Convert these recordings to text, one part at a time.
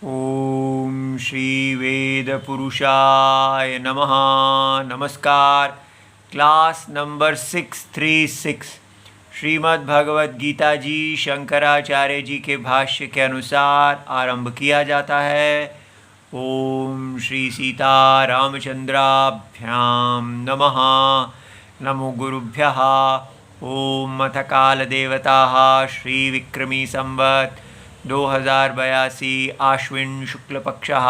ओम श्री वेद पुरुषाय नमः। नमस्कार। क्लास नंबर 636 श्रीमद् भगवद गीता जी शंकराचार्य जी के भाष्य के अनुसार आरंभ किया जाता है। ओम श्री सीता रामचंद्राभ्याम नमः। नमो गुरुभ्यः। ओम अथ काल देवताः श्री विक्रमी संवत् 2082 आश्विन शुक्लपक्षः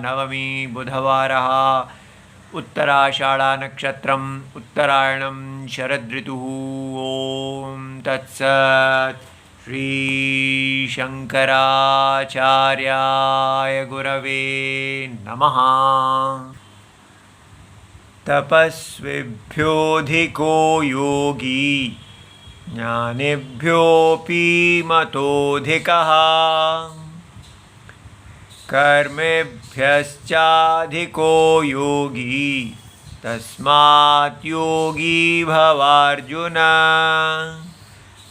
नवमी बुधवारः उत्तराषाढ़ा नक्षत्रम् उत्तरायणं शरदृतुः। ओम तत्सत्। श्री शंकराचार्याय गुरवे नमः। तपस्विभ्योऽधिको योगी ज्ञानिभ्योऽपि मतोऽधिकः कर्मेभ्यश्चाधिको योगी तस्मात् योगी भवार्जुन।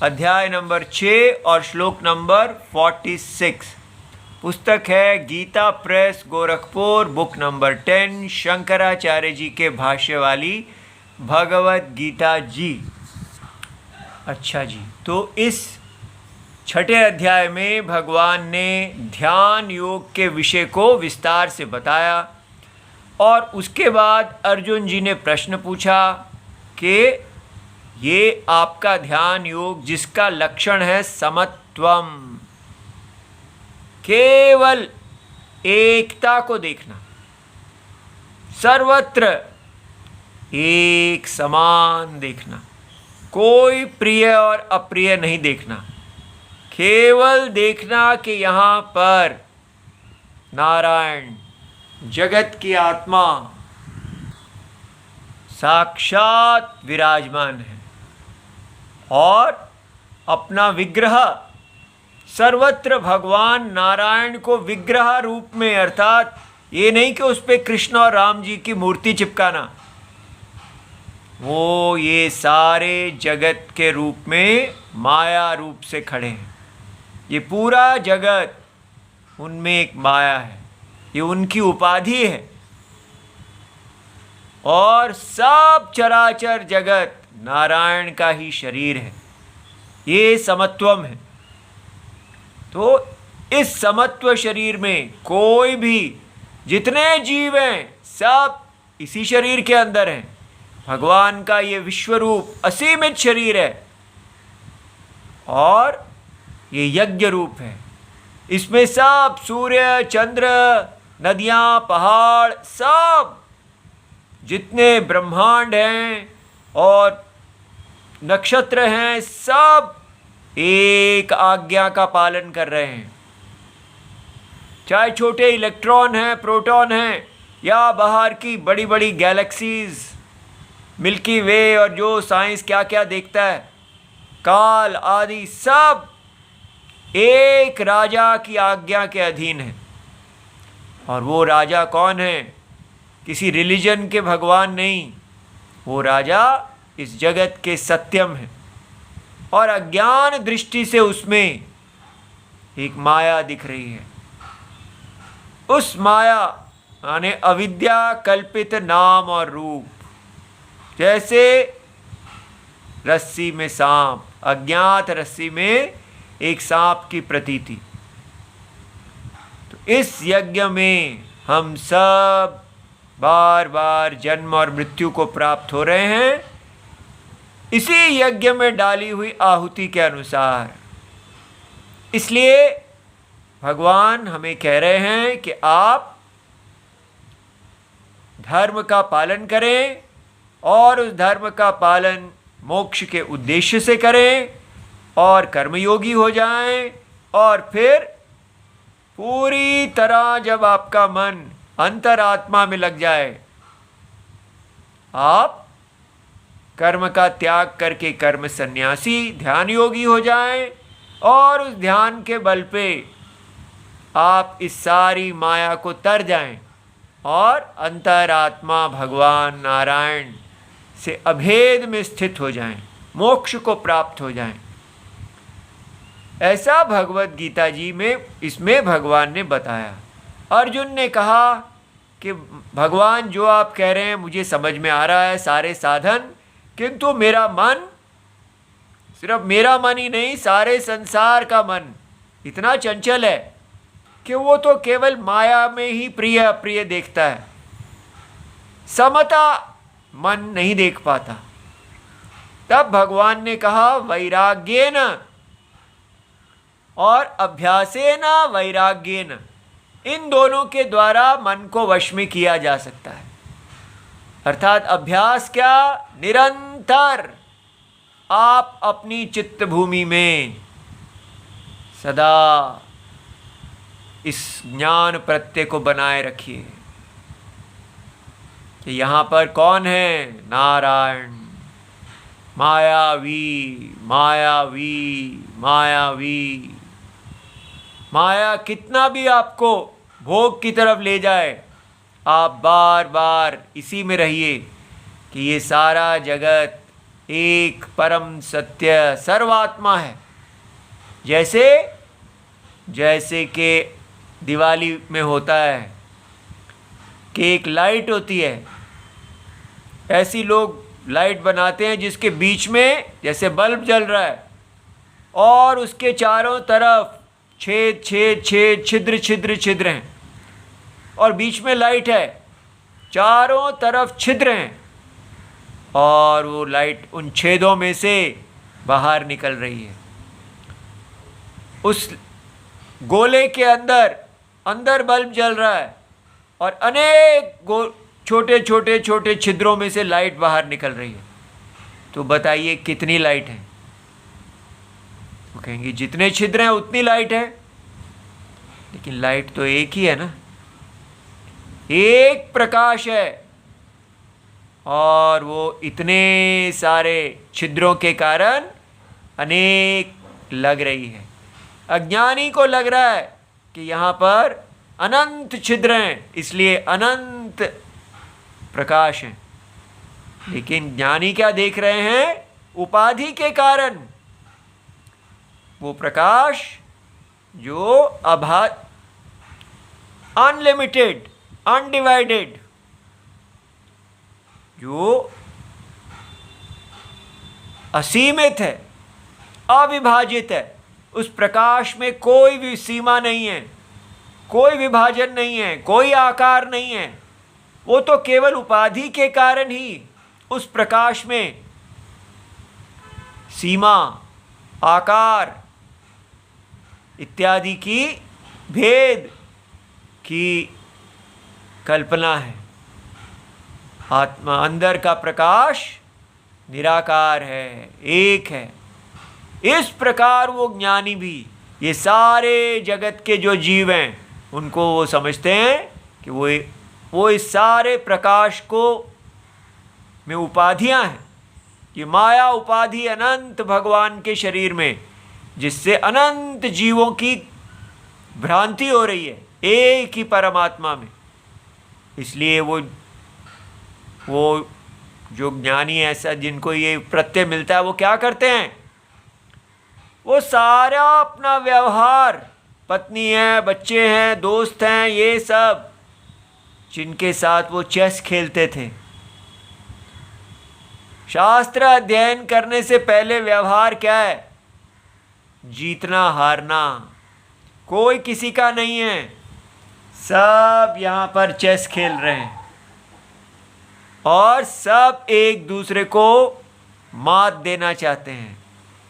अध्याय नंबर 6 और श्लोक नंबर 46। पुस्तक है गीता प्रेस गोरखपुर, बुक नंबर 10, शंकराचार्य जी के भाष्य वाली भगवद गीता जी। अच्छा जी, तो इस छठे अध्याय में भगवान ने ध्यान योग के विषय को विस्तार से बताया और उसके बाद अर्जुन जी ने प्रश्न पूछा कि ये आपका ध्यान योग जिसका लक्षण है समत्वम, केवल एकता को देखना, सर्वत्र एक समान देखना, कोई प्रिय और अप्रिय नहीं देखना, केवल देखना कि यहाँ पर नारायण जगत की आत्मा साक्षात विराजमान है और अपना विग्रह सर्वत्र भगवान नारायण को विग्रह रूप में, अर्थात ये नहीं कि उस पर कृष्ण और राम जी की मूर्ति चिपकाना, वो ये सारे जगत के रूप में माया रूप से खड़े हैं। ये पूरा जगत उनमें एक माया है, ये उनकी उपाधि है और सब चराचर जगत नारायण का ही शरीर है। ये समत्वम है। तो इस समत्व शरीर में कोई भी, जितने जीव हैं सब इसी शरीर के अंदर हैं। भगवान का ये विश्वरूप असीमित शरीर है और ये यज्ञ रूप है। इसमें सब सूर्य चंद्र नदियाँ पहाड़ सब जितने ब्रह्मांड हैं और नक्षत्र हैं सब एक आज्ञा का पालन कर रहे हैं। चाहे छोटे इलेक्ट्रॉन हैं, प्रोटॉन हैं या बाहर की बड़ी बड़ी गैलेक्सीज, मिल्की वे और जो साइंस क्या क्या देखता है, काल आदि सब एक राजा की आज्ञा के अधीन है। और वो राजा कौन है? किसी रिलीजन के भगवान नहीं, वो राजा इस जगत के सत्यम है और अज्ञान दृष्टि से उसमें एक माया दिख रही है। उस माया यानी अविद्या कल्पित नाम और रूप, जैसे रस्सी में सांप, अज्ञात रस्सी में एक सांप की प्रतीति। तो इस यज्ञ में हम सब बार बार जन्म और मृत्यु को प्राप्त हो रहे हैं, इसी यज्ञ में डाली हुई आहुति के अनुसार। इसलिए भगवान हमें कह रहे हैं कि आप धर्म का पालन करें और उस धर्म का पालन मोक्ष के उद्देश्य से करें और कर्मयोगी हो जाएं। और फिर पूरी तरह जब आपका मन अंतरात्मा में लग जाए, आप कर्म का त्याग करके कर्म सन्यासी ध्यान योगी हो जाएं और उस ध्यान के बल पे आप इस सारी माया को तर जाएं और अंतरात्मा भगवान नारायण से अभेद में स्थित हो जाएं, मोक्ष को प्राप्त हो जाएं। ऐसा भगवत गीता जी में इसमें भगवान ने बताया। अर्जुन ने कहा कि भगवान जो आप कह रहे हैं मुझे समझ में आ रहा है सारे साधन, किंतु मेरा मन, सिर्फ मेरा मन ही नहीं सारे संसार का मन इतना चंचल है कि वो तो केवल माया में ही प्रिय अप्रिय देखता है, समता मन नहीं देख पाता। तब भगवान ने कहा वैराग्येन और अभ्यासेन वैराग्येन, इन दोनों के द्वारा मन को वश में किया जा सकता है। अर्थात अभ्यास क्या? निरंतर आप अपनी चित्त भूमि में सदा इस ज्ञान प्रत्यय को बनाए रखिए कि यहाँ पर कौन है? नारायण, मायावी मायावी मायावी। माया कितना भी आपको भोग की तरफ ले जाए, आप बार बार इसी में रहिए कि ये सारा जगत एक परम सत्य सर्वात्मा है। जैसे कि दिवाली में होता है कि एक लाइट होती है, ऐसी लोग लाइट बनाते हैं जिसके बीच में जैसे बल्ब जल रहा है और उसके चारों तरफ छेद छेद छेद छिद्र छिद्र छिद्र हैं और बीच में लाइट है, चारों तरफ छिद्र हैं और वो लाइट उन छेदों में से बाहर निकल रही है। उस गोले के अंदर बल्ब जल रहा है और अनेक छोटे छोटे छोटे छिद्रों में से लाइट बाहर निकल रही है। तो बताइए कितनी लाइट है? वो कहेंगे जितने छिद्र हैं उतनी लाइट है, लेकिन लाइट तो एक ही है ना, एक प्रकाश है और वो इतने सारे छिद्रों के कारण अनेक लग रही है। अज्ञानी को लग रहा है कि यहाँ पर अनंत छिद्र हैं, इसलिए अनंत प्रकाश हैं, लेकिन ज्ञानी क्या देख रहे हैं? उपाधि के कारण वो प्रकाश जो अनलिमिटेड, अनडिवाइडेड, जो असीमित है, अविभाजित है, उस प्रकाश में कोई भी सीमा नहीं है, कोई विभाजन नहीं है, कोई आकार नहीं है। वो तो केवल उपाधि के कारण ही उस प्रकाश में सीमा, आकार इत्यादि की भेद की कल्पना है। आत्मा अंदर का प्रकाश निराकार है, एक है। इस प्रकार वो ज्ञानी भी ये सारे जगत के जो जीव हैं उनको वो समझते हैं कि वो इस सारे प्रकाश को में उपाधियां हैं। ये माया उपाधि अनंत भगवान के शरीर में, जिससे अनंत जीवों की भ्रांति हो रही है एक ही परमात्मा में। इसलिए वो जो ज्ञानी ऐसा जिनको ये प्रत्यय मिलता है वो क्या करते हैं? वो सारा अपना व्यवहार, पत्नी है, बच्चे हैं, दोस्त हैं, ये सब जिनके साथ वो चेस खेलते थे, शास्त्र अध्ययन करने से पहले व्यवहार क्या है? जीतना हारना, कोई किसी का नहीं है, सब यहाँ पर चेस खेल रहे हैं और सब एक दूसरे को मात देना चाहते हैं,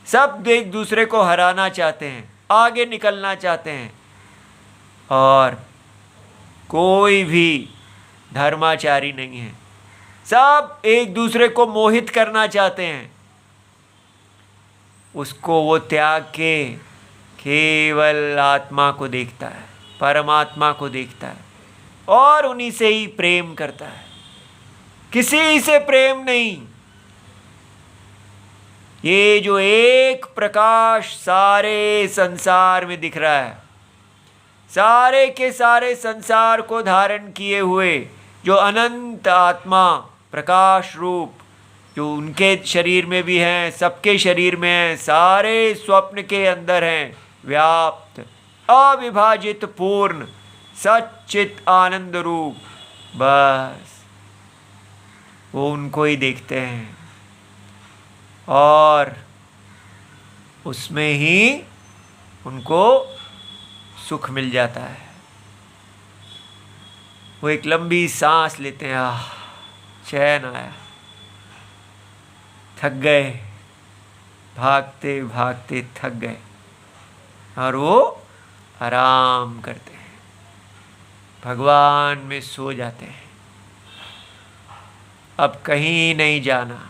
सब एक दूसरे को हराना चाहते हैं, आगे निकलना चाहते हैं और कोई भी धर्माचारी नहीं है, सब एक दूसरे को मोहित करना चाहते हैं। उसको वो त्याग के केवल आत्मा को देखता है, परमात्मा को देखता है और उन्हीं से ही प्रेम करता है, किसी से प्रेम नहीं। ये जो एक प्रकाश सारे संसार में दिख रहा है, सारे के सारे संसार को धारण किए हुए जो अनंत आत्मा प्रकाश रूप, जो उनके शरीर में भी हैं, सबके शरीर में हैं, सारे स्वप्न के अंदर हैं, व्याप्त अविभाजित पूर्ण सच्चित आनंद रूप, बस वो उनको ही देखते हैं और उसमें ही उनको सुख मिल जाता है। वो एक लंबी सांस लेते हैं, आह चैन आया, थक गए, भागते भागते थक गए, और वो आराम करते हैं, भगवान में सो जाते हैं। अब कहीं नहीं जाना,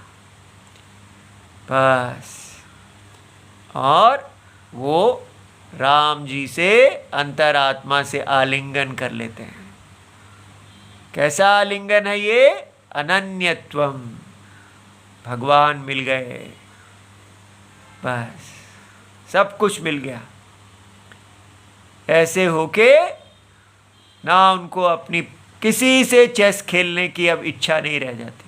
बस। और वो राम जी से अंतरात्मा से आलिंगन कर लेते हैं। कैसा आलिंगन है ये? अनन्यत्वम, भगवान मिल गए, बस सब कुछ मिल गया। ऐसे होके ना उनको अपनी किसी से चेस खेलने की अब इच्छा नहीं रह जाती।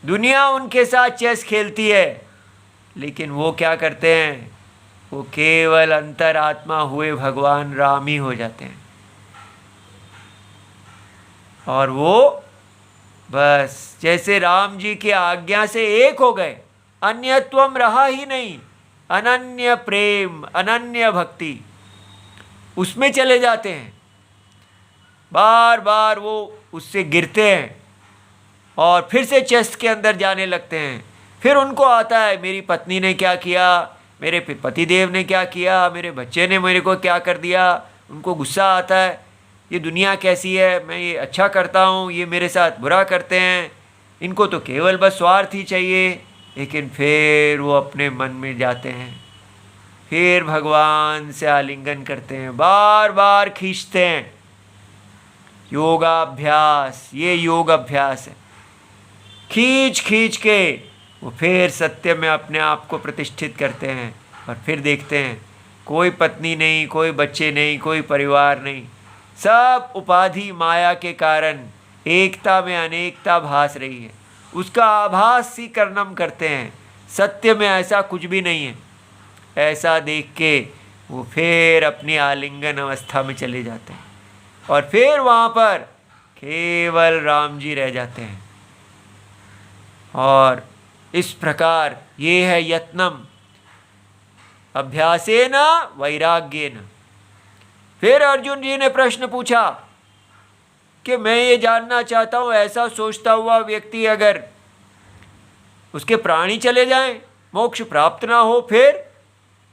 दुनिया उनके साथ चेस खेलती है, लेकिन वो क्या करते हैं? वो केवल अंतरात्मा हुए भगवान राम ही हो जाते हैं। और वो बस जैसे राम जी की आज्ञा से एक हो गए, अन्यत्वम रहा ही नहीं, अनन्य प्रेम, अनन्य भक्ति, उसमें चले जाते हैं। बार बार वो उससे गिरते हैं और फिर से चेस्ट के अंदर जाने लगते हैं। फिर उनको आता है मेरी पत्नी ने क्या किया, मेरे पतिदेव ने क्या किया, मेरे बच्चे ने मेरे को क्या कर दिया। उनको गुस्सा आता है, ये दुनिया कैसी है, मैं ये अच्छा करता हूँ, ये मेरे साथ बुरा करते हैं, इनको तो केवल बस स्वार्थ ही चाहिए। लेकिन फिर वो अपने मन में जाते हैं, फिर भगवान से आलिंगन करते हैं, बार बार खींचते हैं। योगाभ्यास, ये योग अभ्यास है। खींच खींच के वो फिर सत्य में अपने आप को प्रतिष्ठित करते हैं। और फिर देखते हैं कोई पत्नी नहीं, कोई बच्चे नहीं, कोई परिवार नहीं, सब उपाधि माया के कारण एकता में अनेकता भास रही है, उसका आभास ही कर्णम करते हैं। सत्य में ऐसा कुछ भी नहीं है। ऐसा देख के वो फिर अपनी आलिंगन अवस्था में चले जाते हैं और फिर वहाँ पर केवल राम जी रह जाते हैं। और इस प्रकार ये है यत्नम अभ्यासेन वैराग्येन। फिर अर्जुन जी ने प्रश्न पूछा कि मैं ये जानना चाहता हूँ, ऐसा सोचता हुआ व्यक्ति अगर उसके प्राणी चले जाएं, मोक्ष प्राप्त ना हो, फिर?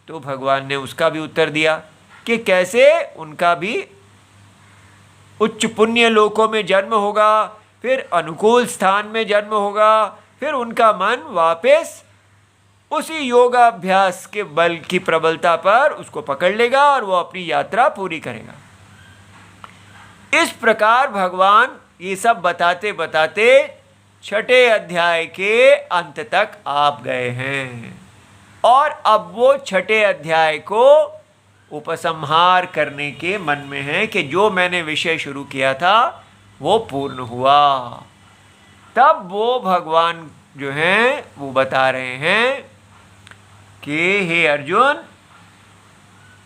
तो भगवान ने उसका भी उत्तर दिया कि कैसे उनका भी उच्च पुण्य लोकों में जन्म होगा, फिर अनुकूल स्थान में जन्म होगा, फिर उनका मन वापस उसी योगाभ्यास के बल की प्रबलता पर उसको पकड़ लेगा और वो अपनी यात्रा पूरी करेगा। इस प्रकार भगवान ये सब बताते बताते 6ठे अध्याय के अंत तक आप गए हैं। और अब वो 6ठे अध्याय को उपसंहार करने के मन में है कि जो मैंने विषय शुरू किया था वो पूर्ण हुआ। तब वो भगवान जो हैं वो बता रहे हैं कि हे अर्जुन,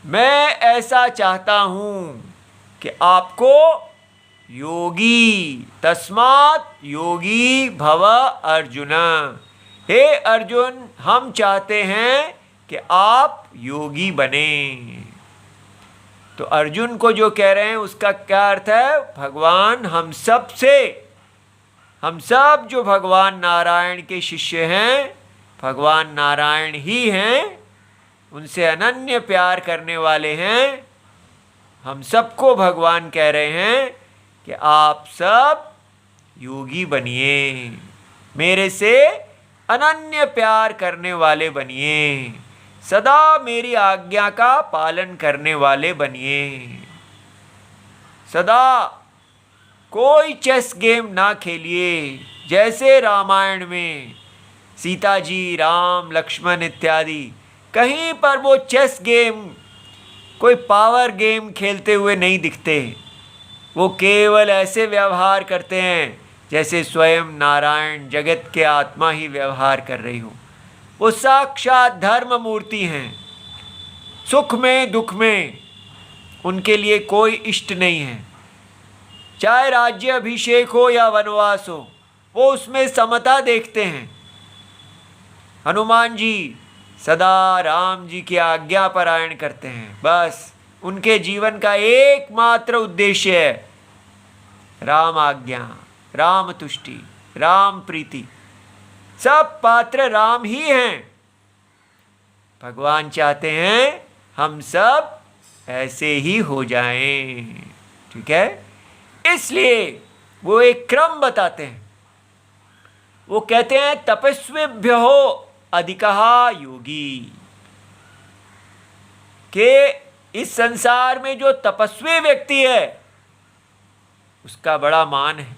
मैं ऐसा चाहता हूँ कि आपको योगी, तस्मात् योगी भव अर्जुन। हे अर्जुन, हम चाहते हैं कि आप योगी बने। तो अर्जुन को जो कह रहे हैं उसका क्या अर्थ है? भगवान हम सब जो भगवान नारायण के शिष्य हैं, भगवान नारायण ही हैं, उनसे अनन्य प्यार करने वाले हैं। हम सबको भगवान कह रहे हैं कि आप सब योगी बनिए, मेरे से अनन्य प्यार करने वाले बनिए, सदा मेरी आज्ञा का पालन करने वाले बनिए। सदा कोई चेस गेम ना खेलिए, जैसे रामायण में सीता जी, राम, लक्ष्मण इत्यादि कहीं पर वो चेस गेम, कोई पावर गेम खेलते हुए नहीं दिखते। वो केवल ऐसे व्यवहार करते हैं जैसे स्वयं नारायण जगत के आत्मा ही व्यवहार कर रही हो। वो साक्षात धर्म मूर्ति हैं। सुख में दुख में उनके लिए कोई इष्ट नहीं है। चाहे राज्य अभिषेक हो या वनवास हो, वो उसमें समता देखते हैं। हनुमान जी सदा राम जी की आज्ञा पारायण करते हैं। बस उनके जीवन का एकमात्र उद्देश्य है राम आज्ञा, राम तुष्टि, राम प्रीति। सब पात्र राम ही हैं। भगवान चाहते हैं हम सब ऐसे ही हो जाएं। ठीक है, इसलिए वो एक क्रम बताते हैं। वो कहते हैं तपस्विभ्यो अधिकः योगी, कि इस संसार में जो तपस्वी व्यक्ति है उसका बड़ा मान है,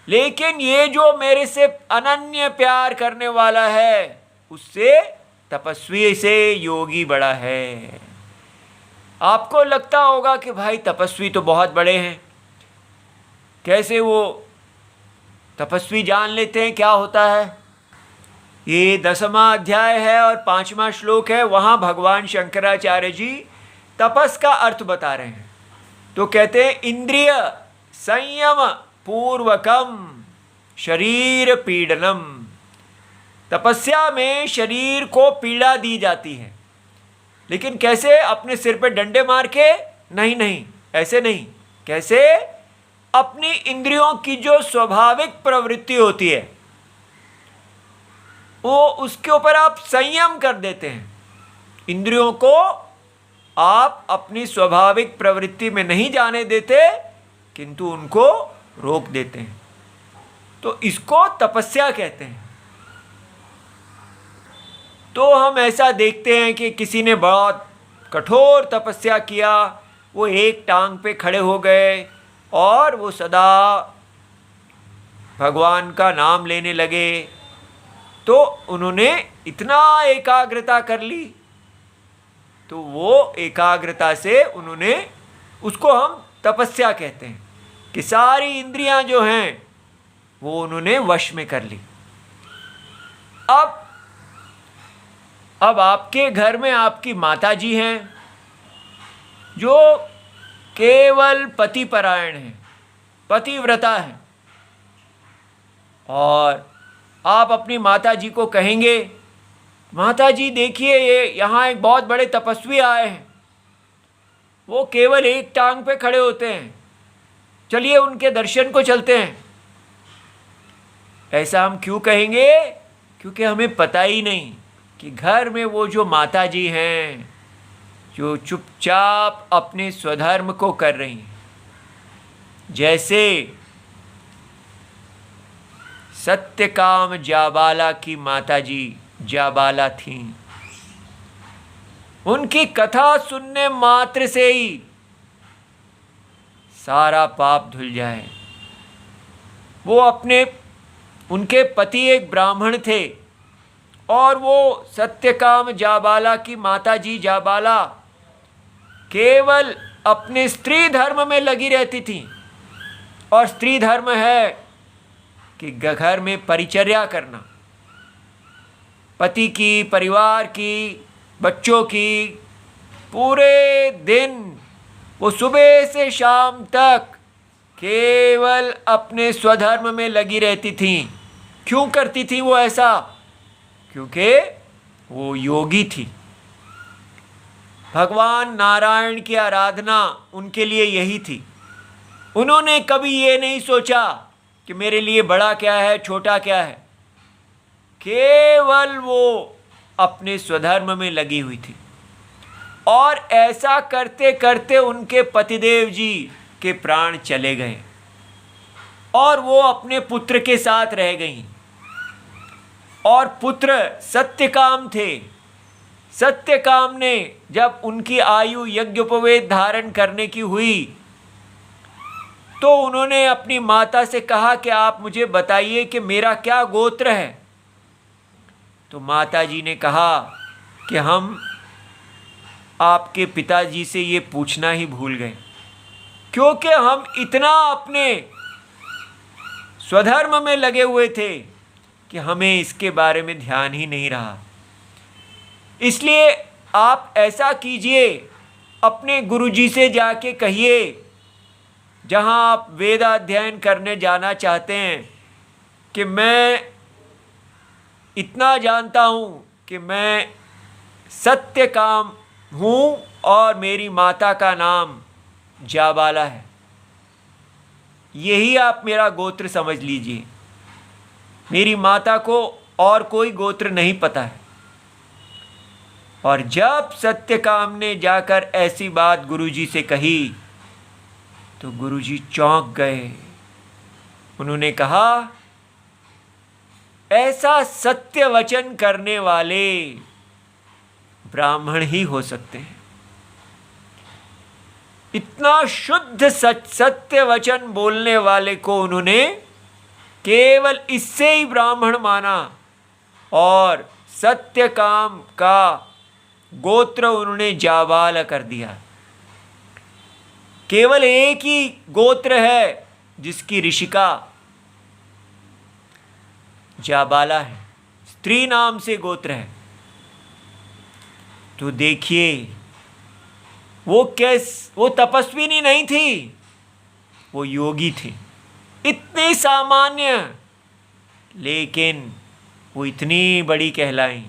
लेकिन ये जो मेरे से अनन्य प्यार करने वाला है उससे तपस्वी से योगी बड़ा है। आपको लगता होगा कि भाई तपस्वी तो बहुत बड़े हैं, कैसे वो तपस्वी जान लेते हैं क्या होता है। ये 10वां अध्याय है और 5वां श्लोक है। वहाँ भगवान शंकराचार्य जी तपस का अर्थ बता रहे हैं। तो कहते हैं इंद्रिय संयम पूर्वकम शरीर पीड़नम। तपस्या में शरीर को पीड़ा दी जाती है, लेकिन कैसे? अपने सिर पे डंडे मार के नहीं, नहीं, ऐसे नहीं। कैसे? अपनी इंद्रियों की जो स्वाभाविक प्रवृत्ति होती है वो उसके ऊपर आप संयम कर देते हैं। इंद्रियों को आप अपनी स्वाभाविक प्रवृत्ति में नहीं जाने देते, किंतु उनको रोक देते हैं। तो इसको तपस्या कहते हैं। तो हम ऐसा देखते हैं कि किसी ने बहुत कठोर तपस्या किया, वो एक टांग पे खड़े हो गए और वो सदा भगवान का नाम लेने लगे। तो उन्होंने इतना एकाग्रता कर ली, तो वो एकाग्रता से उन्होंने, उसको हम तपस्या कहते हैं कि सारी इंद्रियां जो हैं वो उन्होंने वश में कर ली। अब आपके घर में आपकी माता जी हैं जो केवल पतिपरायण हैं, पतिव्रता हैं, और आप अपनी माता जी को कहेंगे माता जी देखिए ये यहाँ एक बहुत बड़े तपस्वी आए हैं, वो केवल एक टांग पे खड़े होते हैं, चलिए उनके दर्शन को चलते हैं। ऐसा हम क्यों कहेंगे? क्योंकि हमें पता ही नहीं कि घर में वो जो माता जी हैं जो चुपचाप अपने स्वधर्म को कर रही हैं। जैसे सत्यकाम जाबाला की माता जी जाबाला थीं, उनकी कथा सुनने मात्र से ही सारा पाप धुल जाए। उनके पति एक ब्राह्मण थे और वो सत्यकाम जाबाला की माता जी जाबाला केवल अपने स्त्री धर्म में लगी रहती थी। और स्त्री धर्म है कि घर में परिचर्या करना, पति की, परिवार की, बच्चों की। पूरे दिन वो सुबह से शाम तक केवल अपने स्वधर्म में लगी रहती थी। क्यों करती थी वो ऐसा? क्योंकि वो योगी थी। भगवान नारायण की आराधना उनके लिए यही थी। उन्होंने कभी ये नहीं सोचा कि मेरे लिए बड़ा क्या है, छोटा क्या है। केवल वो अपने स्वधर्म में लगी हुई थी। और ऐसा करते करते उनके पतिदेव जी के प्राण चले गए और वो अपने पुत्र के साथ रह गईं। और पुत्र सत्यकाम थे। सत्यकाम ने जब उनकी आयु यज्ञोपवीत धारण करने की हुई तो उन्होंने अपनी माता से कहा कि आप मुझे बताइए कि मेरा क्या गोत्र है। तो माता जी ने कहा कि हम आपके पिताजी से ये पूछना ही भूल गए, क्योंकि हम इतना अपने स्वधर्म में लगे हुए थे कि हमें इसके बारे में ध्यान ही नहीं रहा। इसलिए आप ऐसा कीजिए, अपने गुरुजी से जाके कहिए, जहाँ आप वेदाध्ययन करने जाना चाहते हैं, कि मैं इतना जानता हूँ कि मैं सत्यकाम हूँ और मेरी माता का नाम जाबाला है। यही आप मेरा गोत्र समझ लीजिए। मेरी माता को और कोई गोत्र नहीं पता है। और जब सत्यकाम ने जाकर ऐसी बात गुरुजी से कही तो गुरुजी चौंक गए। उन्होंने कहा, ऐसा सत्य वचन करने वाले ब्राह्मण ही हो सकते हैं। इतना शुद्ध सत्य वचन बोलने वाले को उन्होंने केवल इससे ही ब्राह्मण माना और सत्यकाम का गोत्र उन्होंने जाबाला कर दिया। केवल एक ही गोत्र है जिसकी ऋषिका जाबाला है, स्त्री नाम से गोत्र है। तो देखिए, वो तपस्विनी नहीं थी, वो योगी थी। इतनी सामान्य, लेकिन वो इतनी बड़ी कहलाई।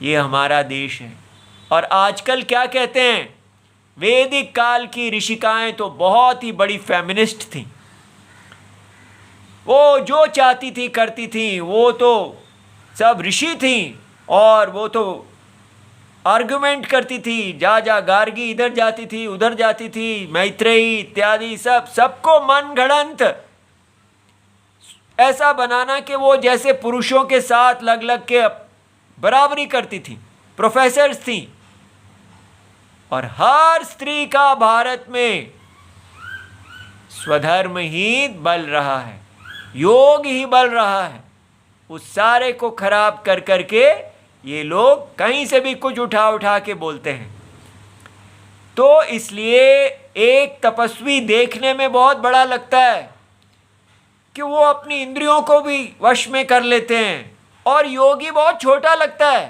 ये हमारा देश है। और आजकल क्या कहते हैं, वैदिक काल की ऋषिकाएं तो बहुत ही बड़ी फेमिनिस्ट थीं। वो जो चाहती थी करती थी, वो तो सब ऋषि थी। और वो तो आर्गुमेंट करती थी, जा गार्गी इधर जाती थी, उधर जाती थी, मैत्रेयी इत्यादि सबको मन गढ़ंत ऐसा बनाना कि वो जैसे पुरुषों के साथ लग लग के बराबरी करती थी, प्रोफेसर्स थी। और हर स्त्री का भारत में स्वधर्म ही बल रहा है, योग ही बल रहा है। उस सारे को खराब कर करके ये लोग कहीं से भी कुछ उठा के बोलते हैं। तो इसलिए एक तपस्वी देखने में बहुत बड़ा लगता है कि वो अपनी इंद्रियों को भी वश में कर लेते हैं, और योगी बहुत छोटा लगता है।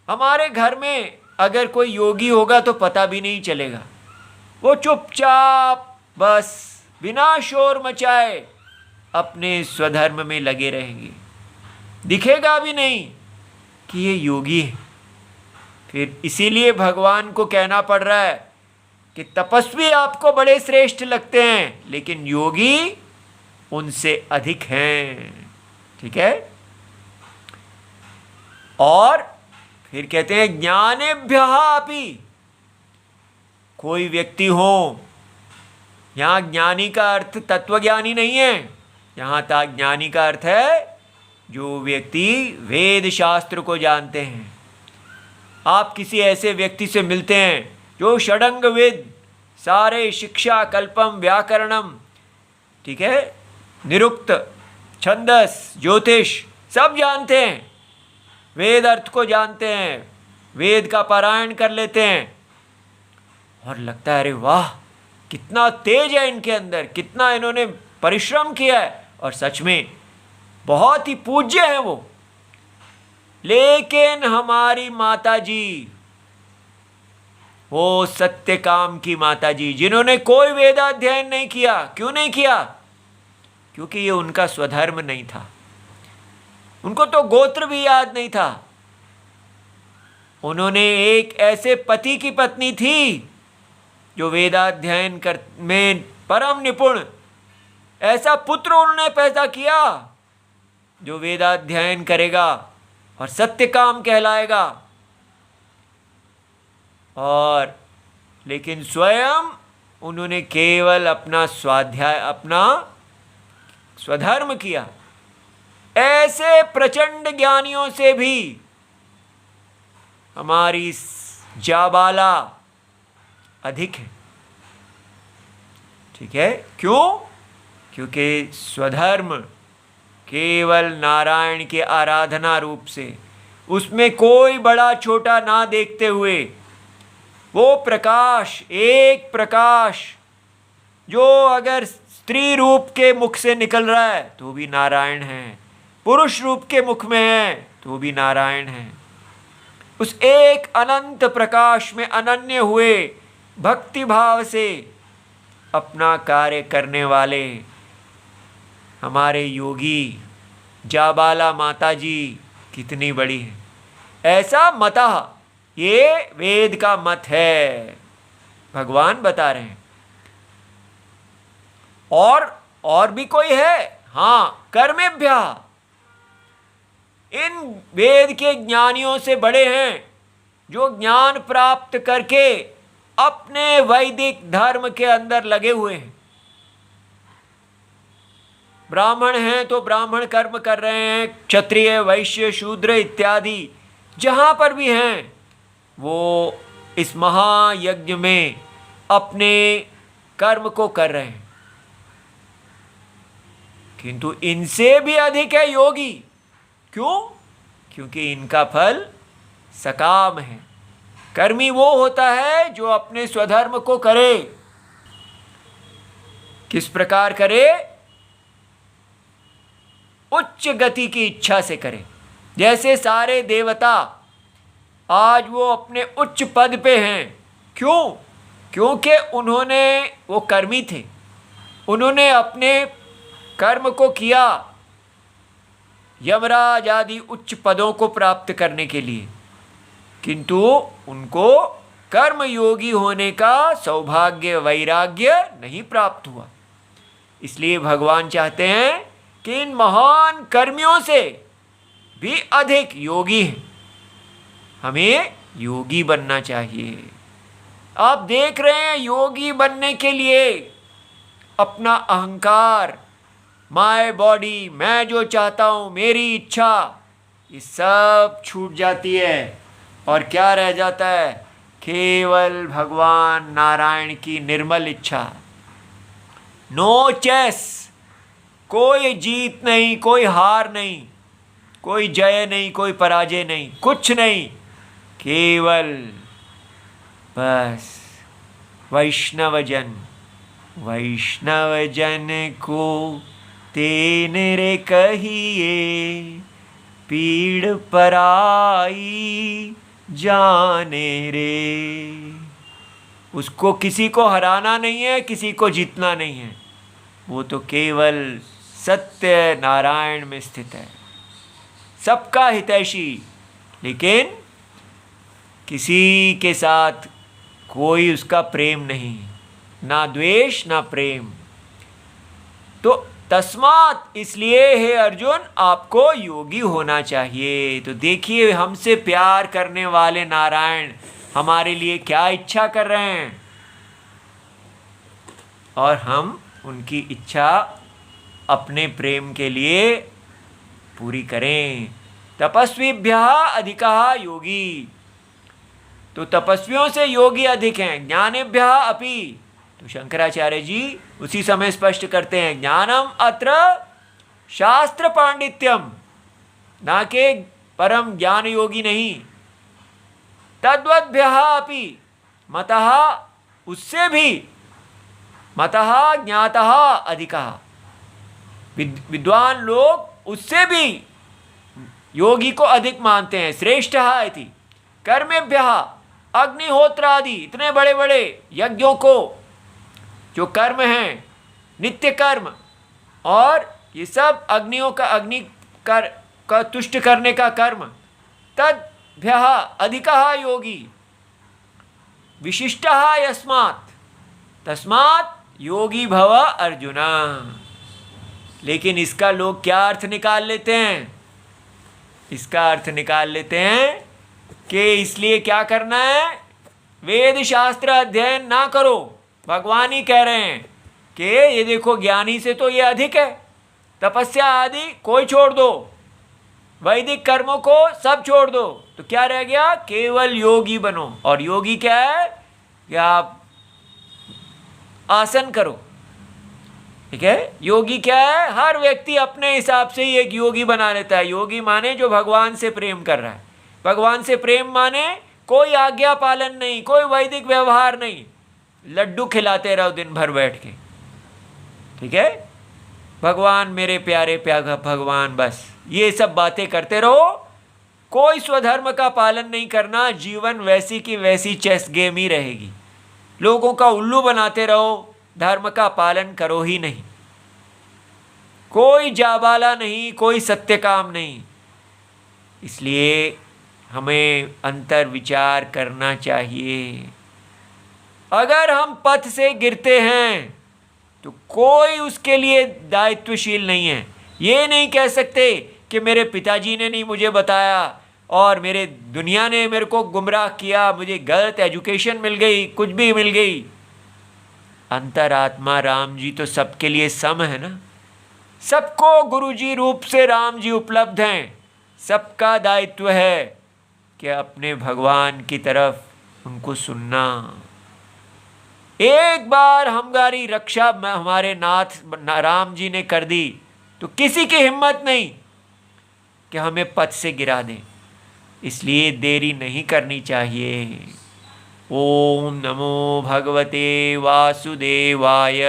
हमारे घर में अगर कोई योगी होगा तो पता भी नहीं चलेगा। वो चुपचाप बस बिना शोर मचाए अपने स्वधर्म में लगे रहेंगे, दिखेगा भी नहीं कि ये योगी है। फिर इसीलिए भगवान को कहना पड़ रहा है कि तपस्वी आपको बड़े श्रेष्ठ लगते हैं, लेकिन योगी उनसे अधिक हैं। ठीक है। और फिर कहते हैं ज्ञानेभ्यः अपि। कोई व्यक्ति हो, यहाँ ज्ञानी का अर्थ तत्वज्ञानी नहीं है, यहाँ तक ज्ञानी का अर्थ है जो व्यक्ति वेद शास्त्र को जानते हैं। आप किसी ऐसे व्यक्ति से मिलते हैं जो षडंग वेद, सारे शिक्षा, कल्पम, व्याकरणम, ठीक है, निरुक्त, छंदस, ज्योतिष सब जानते हैं, वेद अर्थ को जानते हैं, वेद का पारायण कर लेते हैं, और लगता है अरे वाह कितना तेज है इनके अंदर, कितना इन्होंने परिश्रम किया है, और सच में बहुत ही पूज्य हैं वो। लेकिन हमारी माता जी, वो सत्यकाम की माता जी, जिन्होंने कोई वेदाध्ययन नहीं किया, क्यों नहीं किया? क्योंकि ये उनका स्वधर्म नहीं था, उनको तो गोत्र भी याद नहीं था। उन्होंने एक ऐसे पति की पत्नी थी जो वेदाध्ययन में परम निपुण, ऐसा पुत्र उन्होंने पैदा किया जो वेदाध्ययन करेगा और सत्यकाम कहलाएगा। और लेकिन स्वयं उन्होंने केवल अपना स्वाध्याय, अपना स्वधर्म किया। ऐसे प्रचंड ज्ञानियों से भी हमारी जाबाला अधिक है। ठीक है, क्यों? क्योंकि स्वधर्म केवल नारायण के आराधना रूप से, उसमें कोई बड़ा छोटा ना देखते हुए, वो प्रकाश, एक प्रकाश जो अगर स्त्री रूप के मुख से निकल रहा है तो भी नारायण है, पुरुष रूप के मुख में है तो भी नारायण है। उस एक अनंत प्रकाश में अनन्य हुए भक्ति भाव से अपना कार्य करने वाले हमारे योगी जाबाला माता जी कितनी बड़ी है। ऐसा मतः, ये वेद का मत है, भगवान बता रहे हैं। और भी कोई है? हाँ, कर्मेभ्यः, इन वेद के ज्ञानियों से बड़े हैं जो ज्ञान प्राप्त करके अपने वैदिक धर्म के अंदर लगे हुए हैं। ब्राह्मण हैं तो ब्राह्मण कर्म कर रहे हैं, क्षत्रिय वैश्य शूद्र इत्यादि जहां पर भी हैं वो इस महायज्ञ में अपने कर्म को कर रहे हैं। किंतु इनसे भी अधिक है योगी। क्यों? क्योंकि इनका फल सकाम है। कर्मी वो होता है जो अपने स्वधर्म को करे। किस प्रकार करे? उच्च गति की इच्छा से करे। जैसे सारे देवता आज वो अपने उच्च पद पे हैं। क्यों? क्योंकि वो कर्मी थे, उन्होंने अपने कर्म को किया यमराज आदि उच्च पदों को प्राप्त करने के लिए, किंतु उनको कर्म योगी होने का सौभाग्य वैराग्य नहीं प्राप्त हुआ। इसलिए भगवान चाहते हैं कि इन महान कर्मियों से भी अधिक योगी हैं। हमें योगी बनना चाहिए। आप देख रहे हैं योगी बनने के लिए अपना अहंकार, माय बॉडी, मैं जो चाहता हूँ, मेरी इच्छा, ये सब छूट जाती है और क्या रह जाता है? केवल भगवान नारायण की निर्मल इच्छा। नो चेस, कोई जीत नहीं, कोई हार नहीं, कोई जय नहीं, कोई पराजय नहीं, कुछ नहीं, केवल बस वैष्णवजन। वैष्णवजन को तेन रे कहिए, पीड़ पराई जाने रे। उसको किसी को हराना नहीं है, किसी को जीतना नहीं है, वो तो केवल सत्य नारायण में स्थित है, सबका हितैषी। लेकिन किसी के साथ कोई उसका प्रेम नहीं, ना द्वेष ना प्रेम। तो तस्मात्, इसलिए हे अर्जुन, आपको योगी होना चाहिए। तो देखिए, हमसे प्यार करने वाले नारायण हमारे लिए क्या इच्छा कर रहे हैं, और हम उनकी इच्छा अपने प्रेम के लिए पूरी करें। तपस्वीभ्यः अधिकः योगी, तो तपस्वियों से योगी अधिक हैं। ज्ञानेभ्यः अपि, तो शंकराचार्य जी उसी समय स्पष्ट करते हैं, ज्ञानम अत्र शास्त्र पांडित्यम, ना के परम ज्ञान योगी नहीं। तद्वद्भ्यः अपि मतः, उससे भी मतः ज्ञातः अधिकः, विद्वान लोग उससे भी योगी को अधिक मानते हैं। श्रेष्ठः इति कर्मेभ्यः, अग्निहोत्रादि, इतने बड़े बड़े यज्ञों को, जो कर्म हैं, नित्य कर्म, और ये सब अग्नियों का, अग्नि का तुष्ट करने का कर्म, तद्भ्यः अधिकः योगी। विशिष्टः यस्मात्, तस्मात् योगी भव अर्जुन। लेकिन इसका लोग क्या अर्थ निकाल लेते हैं? इसका अर्थ निकाल लेते हैं कि इसलिए क्या करना है? वेद शास्त्र अध्ययन ना करो। भगवान ही कह रहे हैं कि ये देखो, ज्ञानी से तो ये अधिक है। तपस्या आदि कोई छोड़ दो, वैदिक कर्मों को सब छोड़ दो, तो क्या रह गया? केवल योगी बनो। और योगी क्या है? कि आप आसन करो, ठीक है? योगी क्या है? हर व्यक्ति अपने हिसाब से ही एक योगी बना लेता है। योगी माने जो भगवान से प्रेम कर रहा है। भगवान से प्रेम माने कोई आज्ञा पालन नहीं, कोई वैदिक व्यवहार नहीं, लड्डू खिलाते रहो दिन भर बैठ के, ठीक है? भगवान मेरे प्यारे प्यारा भगवान, बस ये सब बातें करते रहो, कोई स्वधर्म का पालन नहीं करना, जीवन वैसी की वैसी चेस गेम ही रहेगी। लोगों का उल्लू बनाते रहो, धर्म का पालन करो ही नहीं। कोई जाबाला नहीं, कोई सत्य काम नहीं। इसलिए हमें अंतर विचार करना चाहिए। अगर हम पथ से गिरते हैं तो कोई उसके लिए दायित्वशील नहीं है। ये नहीं कह सकते कि मेरे पिताजी ने नहीं मुझे बताया और मेरे दुनिया ने मेरे को गुमराह किया, मुझे गलत एजुकेशन मिल गई, कुछ भी मिल गई। अंतरात्मा राम जी तो सबके लिए सम है ना। सबको गुरुजी रूप से राम जी उपलब्ध हैं। सबका दायित्व है कि अपने भगवान की तरफ उनको सुनना। एक बार हमारी रक्षा हमारे नाथ राम जी ने कर दी तो किसी की हिम्मत नहीं कि हमें पथ से गिरा दें। इसलिए देरी नहीं करनी चाहिए। ओम नमो भगवते वासुदेवाय।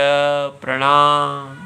प्रणाम।